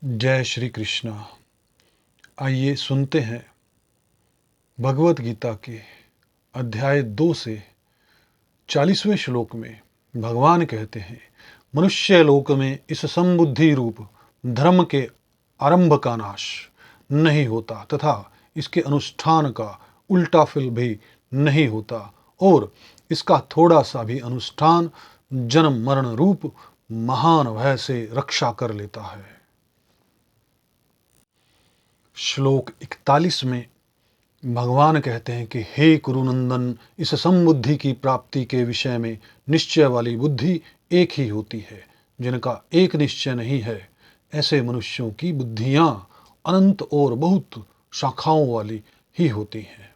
जय श्री कृष्ण। आइए सुनते हैं भगवत गीता के अध्याय 2 से 40वें श्लोक में भगवान कहते हैं, मनुष्य लोक में इस संबुद्धि रूप धर्म के आरंभ का नाश नहीं होता तथा इसके अनुष्ठान का उल्टा फल भी नहीं होता और इसका थोड़ा सा भी अनुष्ठान जन्म मरण रूप महान भय से रक्षा कर लेता है। श्लोक 41 में भगवान कहते हैं कि हे कुरुनंदन, इस समबुद्धि की प्राप्ति के विषय में निश्चय वाली बुद्धि एक ही होती है। जिनका एक निश्चय नहीं है, ऐसे मनुष्यों की बुद्धियां अनंत और बहुत शाखाओं वाली ही होती हैं।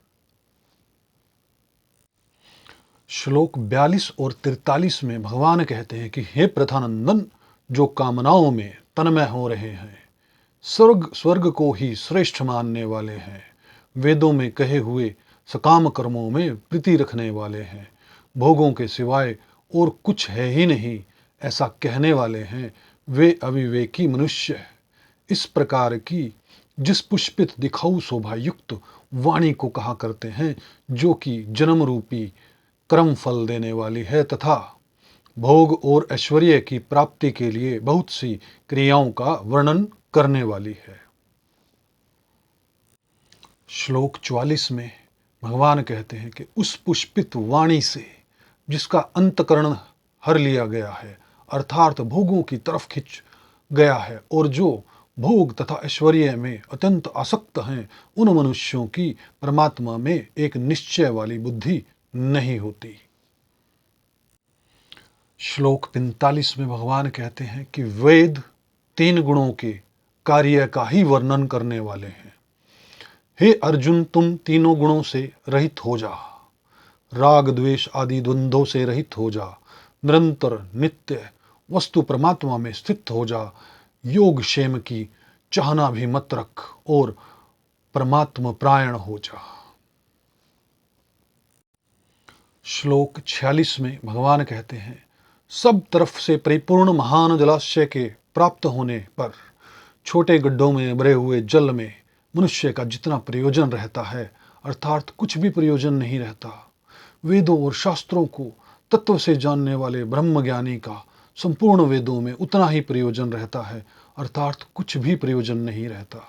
श्लोक 42 और 43 में भगवान कहते हैं कि हे प्रथानंदन, जो कामनाओं में तन्मय हो रहे हैं, स्वर्ग को ही श्रेष्ठ मानने वाले हैं, वेदों में कहे हुए सकाम कर्मों में प्रीति रखने वाले हैं, भोगों के सिवाय और कुछ है ही नहीं ऐसा कहने वाले हैं, वे अविवेकी मनुष्य इस प्रकार की जिस पुष्पित दिखाऊ शोभा युक्त वाणी को कहा करते हैं, जो कि जन्म रूपी कर्म फल देने वाली है तथा भोग और ऐश्वर्य की प्राप्ति के लिए बहुत सी क्रियाओं का वर्णन करने वाली है। श्लोक 44 में भगवान कहते हैं कि उस पुष्पित वाणी से जिसका अंतकरण हर लिया गया है, अर्थात भोगों की तरफ खिंच गया है, और जो भोग तथा ऐश्वर्य में अत्यंत आसक्त हैं, उन मनुष्यों की परमात्मा में एक निश्चय वाली बुद्धि नहीं होती। श्लोक 45 में भगवान कहते हैं कि वेद 3 गुणों के कार्य का ही वर्णन करने वाले हैं। हे अर्जुन, तुम तीनों गुणों से रहित हो जा, राग द्वेष आदि द्वंद्वों से रहित हो जा, निरंतर नित्य वस्तु परमात्मा में स्थित हो जा, योग क्षेम की चाहना भी मत रख और परमात्मा प्रायण हो जा। श्लोक 46 में भगवान कहते हैं, सब तरफ से परिपूर्ण महान जलाशय के प्राप्त होने पर छोटे गड्ढों में भरे हुए जल में मनुष्य का जितना प्रयोजन रहता है, अर्थात कुछ भी प्रयोजन नहीं रहता। वेदों और शास्त्रों को तत्व से जानने वाले ब्रह्मज्ञानी का संपूर्ण वेदों में उतना ही प्रयोजन रहता है, अर्थात कुछ भी प्रयोजन नहीं रहता।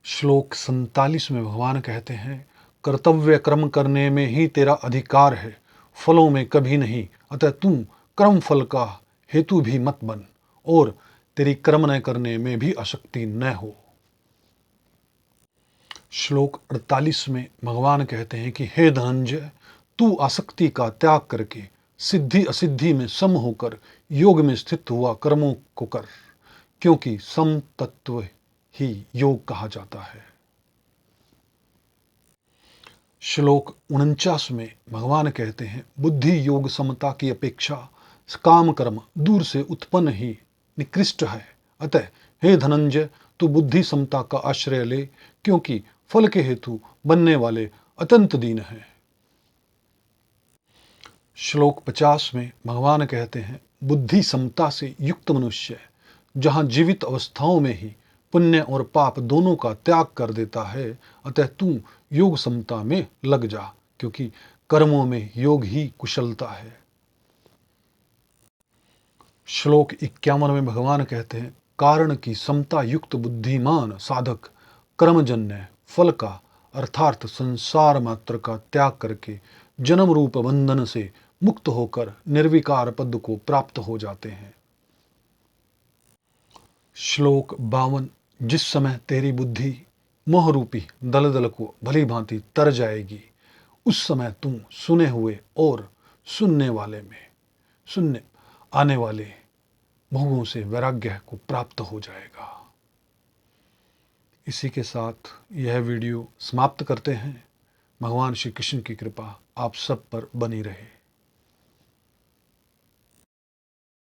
श्लोक 47 में भगवान कहते हैं, कर्तव्य कर्म करने में ही तेरा अधिकार है, फलों में कभी नहीं, अतः तुम कर्म फल का हेतु भी मत बन और तेरी कर्म न करने में भी आसक्ति न हो। श्लोक 48 में भगवान कहते हैं कि हे धनंजय, तू आसक्ति का त्याग करके सिद्धि असिद्धि में सम होकर योग में स्थित हुआ कर्मों को कर, क्योंकि सम तत्व ही योग कहा जाता है। श्लोक 49 में भगवान कहते हैं, बुद्धि योग समता की अपेक्षा काम कर्म दूर से उत्पन्न ही निकृष्ट है, अतः हे धनंजय, तू बुद्धि समता का आश्रय ले, क्योंकि फल के हेतु बनने वाले अत्यंत दीन हैं। श्लोक 50 में भगवान कहते हैं, बुद्धि समता से युक्त मनुष्य जहाँ जीवित अवस्थाओं में ही पुण्य और पाप दोनों का त्याग कर देता है, अतः तू योग समता में लग जा, क्योंकि कर्मों में योग ही कुशलता है। श्लोक 51 में भगवान कहते हैं, कारण की समता युक्त बुद्धिमान साधक कर्मजन्य फल का अर्थात संसार मात्र का त्याग करके जन्म रूप बंधन से मुक्त होकर निर्विकार पद को प्राप्त हो जाते हैं। श्लोक 52, जिस समय तेरी बुद्धि मोहरूपी दलदल को भली भांति तर जाएगी, उस समय तुम सुने हुए और सुनने आने वाले भोगों से वैराग्य को प्राप्त हो जाएगा। इसी के साथ यह वीडियो समाप्त करते हैं। भगवान श्री कृष्ण की कृपा आप सब पर बनी रहे।